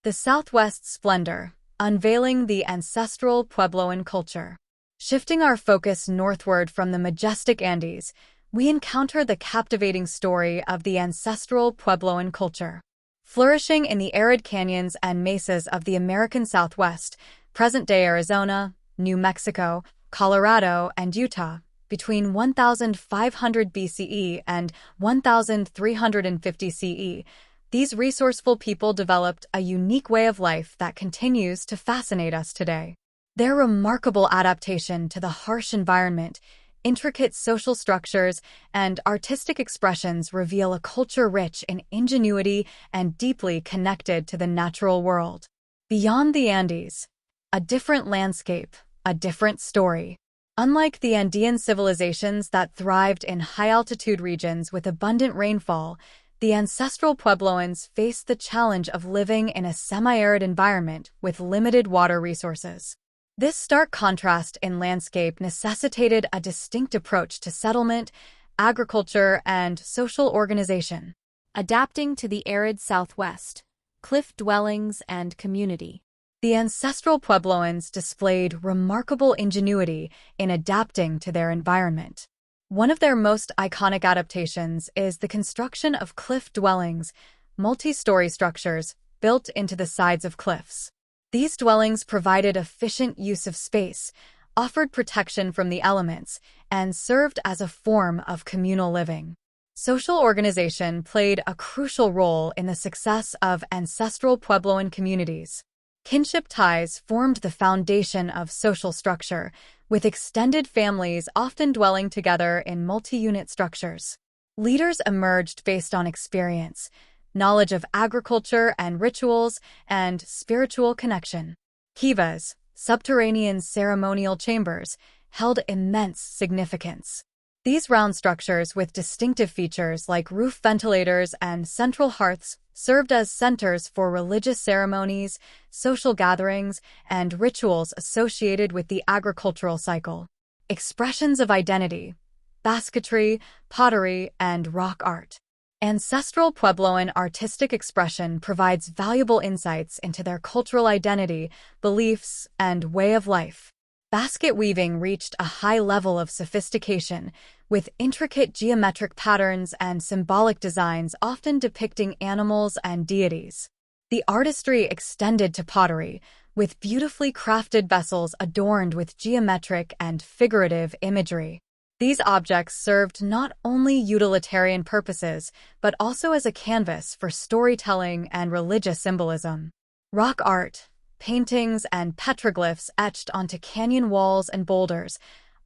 The Southwest Splendor, unveiling the ancestral Puebloan culture. Shifting our focus northward from the majestic Andes, we encounter the captivating story of the ancestral Puebloan culture. Flourishing in the arid canyons and mesas of the American Southwest, present-day Arizona, New Mexico, Colorado, and Utah, between 1500 BCE and 1350 CE, these resourceful people developed a unique way of life that continues to fascinate us today. Their remarkable adaptation to the harsh environment, intricate social structures, and artistic expressions reveal a culture rich in ingenuity and deeply connected to the natural world. Beyond the Andes, a different landscape, a different story. Unlike the Andean civilizations that thrived in high-altitude regions with abundant rainfall, the ancestral Puebloans faced the challenge of living in a semi-arid environment with limited water resources. This stark contrast in landscape necessitated a distinct approach to settlement, agriculture, and social organization. Adapting to the arid Southwest, cliff dwellings, and community. The ancestral Puebloans displayed remarkable ingenuity in adapting to their environment. One of their most iconic adaptations is the construction of cliff dwellings, multi-story structures built into the sides of cliffs. These dwellings provided efficient use of space, offered protection from the elements, and served as a form of communal living. Social organization played a crucial role in the success of ancestral Puebloan communities. Kinship ties formed the foundation of social structure, with extended families often dwelling together in multi-unit structures. Leaders emerged based on experience, knowledge of agriculture and rituals, and spiritual connection. Kivas, subterranean ceremonial chambers, held immense significance. These round structures with distinctive features like roof ventilators and central hearths served as centers for religious ceremonies, social gatherings, and rituals associated with the agricultural cycle. Expressions of identity, basketry, pottery, and rock art. Ancestral Puebloan artistic expression provides valuable insights into their cultural identity, beliefs, and way of life. Basket weaving reached a high level of sophistication, with intricate geometric patterns and symbolic designs often depicting animals and deities. The artistry extended to pottery, with beautifully crafted vessels adorned with geometric and figurative imagery. These objects served not only utilitarian purposes, but also as a canvas for storytelling and religious symbolism. Rock art, paintings, and petroglyphs etched onto canyon walls and boulders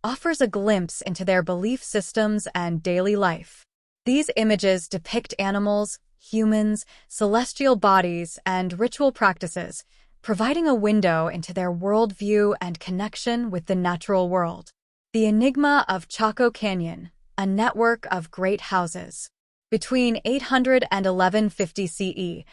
offers a glimpse into their belief systems and daily life. These images depict animals, humans, celestial bodies, and ritual practices, providing a window into their worldview and connection with the natural world. The Enigma of Chaco Canyon, a network of great houses. Between 800 and 1150 CE,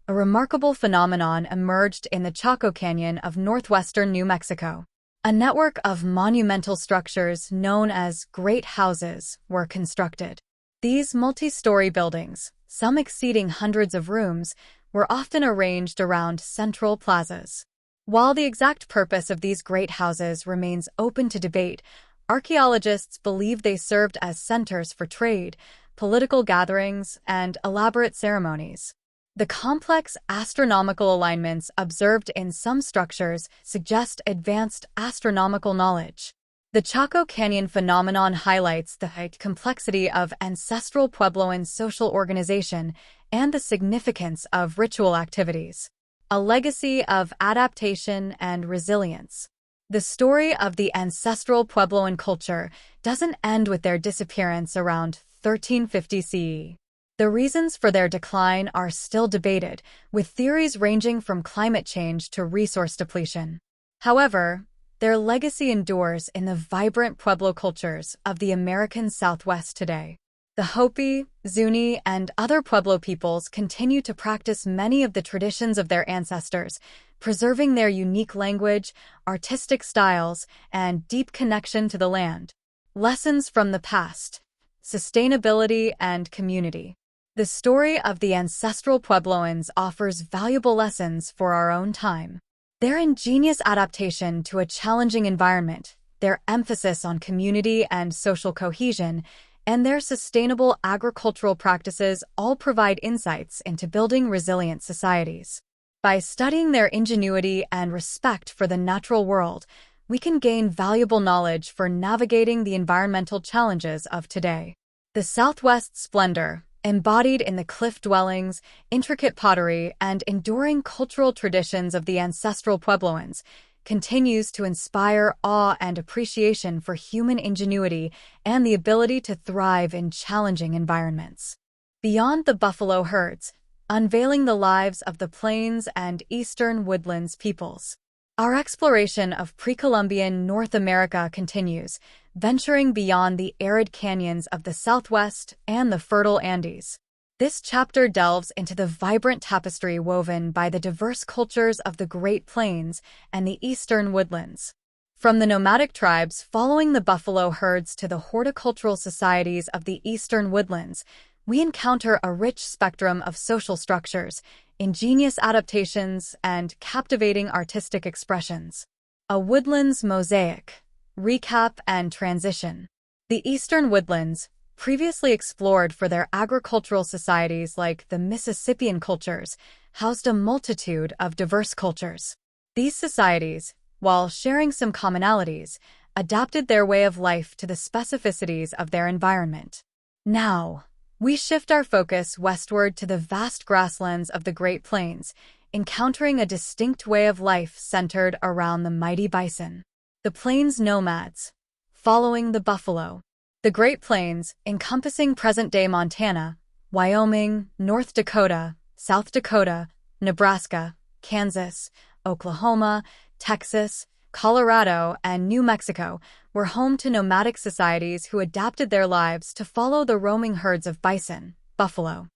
a remarkable phenomenon emerged in the Chaco Canyon of northwestern New Mexico. A network of monumental structures known as great houses were constructed. These multi-story buildings, some exceeding hundreds of rooms, were often arranged around central plazas. While the exact purpose of these great houses remains open to debate, archaeologists believe they served as centers for trade, political gatherings, and elaborate ceremonies. The complex astronomical alignments observed in some structures suggest advanced astronomical knowledge. The Chaco Canyon phenomenon highlights the high complexity of ancestral Puebloan social organization and the significance of ritual activities. A legacy of adaptation and resilience. The story of the ancestral Puebloan culture doesn't end with their disappearance around 1350 CE. The reasons for their decline are still debated, with theories ranging from climate change to resource depletion. However, their legacy endures in the vibrant Pueblo cultures of the American Southwest today. The Hopi, Zuni, and other Pueblo peoples continue to practice many of the traditions of their ancestors, preserving their unique language, artistic styles, and deep connection to the land. Lessons from the past: sustainability and community. The story of the ancestral Puebloans offers valuable lessons for our own time. Their ingenious adaptation to a challenging environment, their emphasis on community and social cohesion, and their sustainable agricultural practices all provide insights into building resilient societies. By studying their ingenuity and respect for the natural world, we can gain valuable knowledge for navigating the environmental challenges of today. The Southwest splendor, embodied in the cliff dwellings, intricate pottery, and enduring cultural traditions of the ancestral Puebloans, continues to inspire awe and appreciation for human ingenuity and the ability to thrive in challenging environments. Beyond the buffalo herds, unveiling the lives of the Plains and Eastern Woodlands peoples. Our exploration of pre-Columbian North America continues, venturing beyond the arid canyons of the Southwest and the fertile Andes. This chapter delves into the vibrant tapestry woven by the diverse cultures of the Great Plains and the Eastern Woodlands. From the nomadic tribes following the buffalo herds to the horticultural societies of the Eastern Woodlands, we encounter a rich spectrum of social structures, ingenious adaptations, and captivating artistic expressions. A Woodlands Mosaic. Recap and transition. The Eastern Woodlands, previously explored for their agricultural societies like the Mississippian cultures, housed a multitude of diverse cultures. These societies, while sharing some commonalities, adapted their way of life to the specificities of their environment. Now, we shift our focus westward to the vast grasslands of the Great Plains, encountering a distinct way of life centered around the mighty bison. The Plains nomads, following the buffalo. The Great Plains, encompassing present-day Montana, Wyoming, North Dakota, South Dakota, Nebraska, Kansas, Oklahoma, Texas, Colorado, and New Mexico, were home to nomadic societies who adapted their lives to follow the roaming herds of bison, buffalo.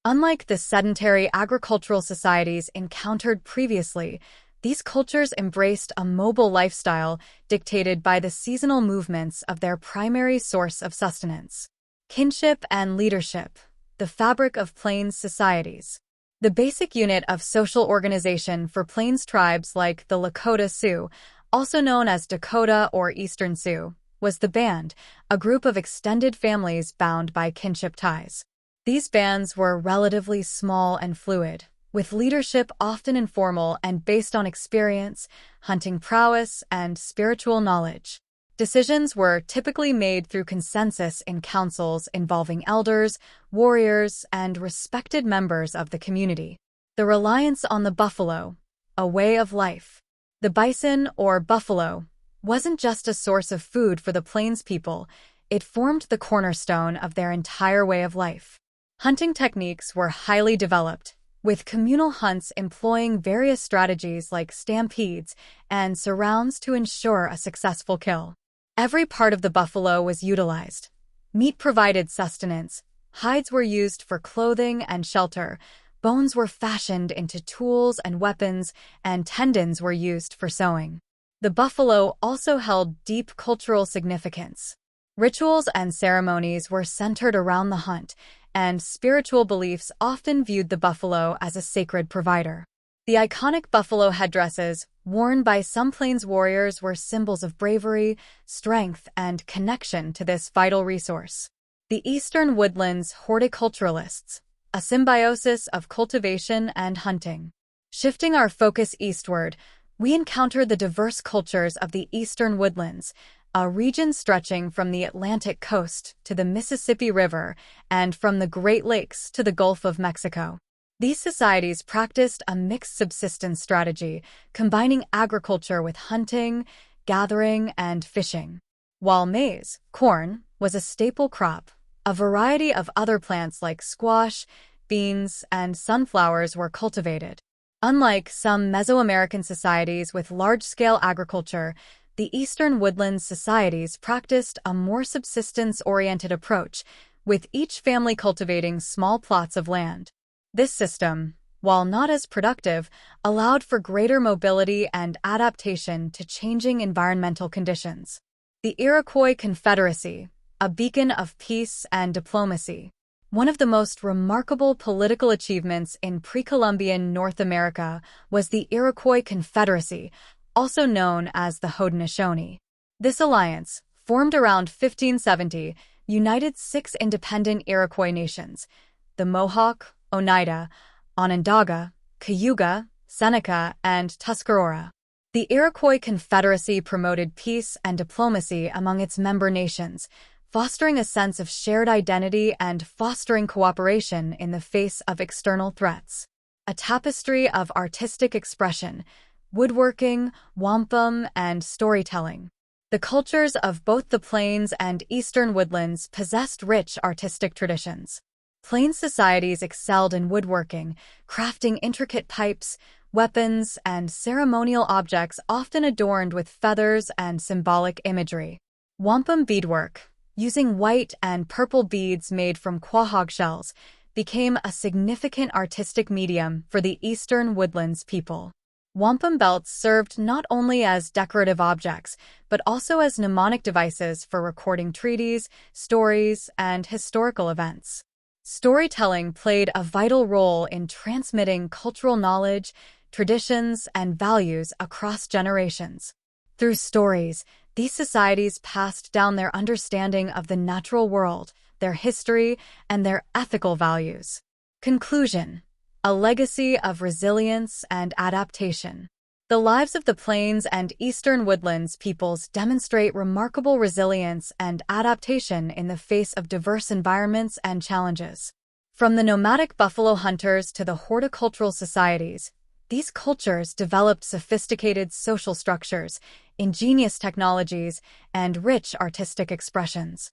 Unlike the sedentary agricultural societies encountered previously, these cultures embraced a mobile lifestyle dictated by the seasonal movements of their primary source of sustenance. Kinship and leadership, the fabric of Plains societies. The basic unit of social organization for Plains tribes like the Lakota Sioux, also known as Dakota or Eastern Sioux, was the band, a group of extended families bound by kinship ties. These bands were relatively small and fluid, with leadership often informal and based on experience, hunting prowess, and spiritual knowledge. Decisions were typically made through consensus in councils involving elders, warriors, and respected members of the community. The reliance on the buffalo, a way of life. The bison, or buffalo, wasn't just a source of food for the Plains people, it formed the cornerstone of their entire way of life. Hunting techniques were highly developed, with communal hunts employing various strategies like stampedes and surrounds to ensure a successful kill. Every part of the buffalo was utilized. Meat provided sustenance, hides were used for clothing and shelter, bones were fashioned into tools and weapons, and tendons were used for sewing. The buffalo also held deep cultural significance. Rituals and ceremonies were centered around the hunt, and spiritual beliefs often viewed the buffalo as a sacred provider. The iconic buffalo headdresses, worn by some Plains warriors, were symbols of bravery, strength, and connection to this vital resource. The Eastern Woodlands horticulturalists, a symbiosis of cultivation and hunting. Shifting our focus eastward, we encounter the diverse cultures of the Eastern Woodlands, a region stretching from the Atlantic coast to the Mississippi River and from the Great Lakes to the Gulf of Mexico. These societies practiced a mixed subsistence strategy, combining agriculture with hunting, gathering, and fishing. While maize, corn, was a staple crop, a variety of other plants like squash, beans, and sunflowers were cultivated. Unlike some Mesoamerican societies with large-scale agriculture, the Eastern Woodlands societies practiced a more subsistence-oriented approach, with each family cultivating small plots of land. This system, while not as productive, allowed for greater mobility and adaptation to changing environmental conditions. The Iroquois Confederacy, a beacon of peace and diplomacy. One of the most remarkable political achievements in pre-Columbian North America was the Iroquois Confederacy, also known as the Haudenosaunee. This alliance, formed around 1570, united 6 independent Iroquois nations: the Mohawk, Oneida, Onondaga, Cayuga, Seneca, and Tuscarora. The Iroquois Confederacy promoted peace and diplomacy among its member nations, fostering a sense of shared identity and fostering cooperation in the face of external threats. A tapestry of artistic expression, woodworking, wampum, and storytelling. The cultures of both the Plains and Eastern Woodlands possessed rich artistic traditions. Plains societies excelled in woodworking, crafting intricate pipes, weapons, and ceremonial objects often adorned with feathers and symbolic imagery. Wampum beadwork, using white and purple beads made from quahog shells, became a significant artistic medium for the Eastern Woodlands people. Wampum belts served not only as decorative objects, but also as mnemonic devices for recording treaties, stories, and historical events. Storytelling played a vital role in transmitting cultural knowledge, traditions, and values across generations. Through stories, these societies passed down their understanding of the natural world, their history, and their ethical values. Conclusion: a legacy of resilience and adaptation. The lives of the Plains and Eastern Woodlands peoples demonstrate remarkable resilience and adaptation in the face of diverse environments and challenges. From the nomadic buffalo hunters to the horticultural societies, these cultures developed sophisticated social structures, ingenious technologies, and rich artistic expressions.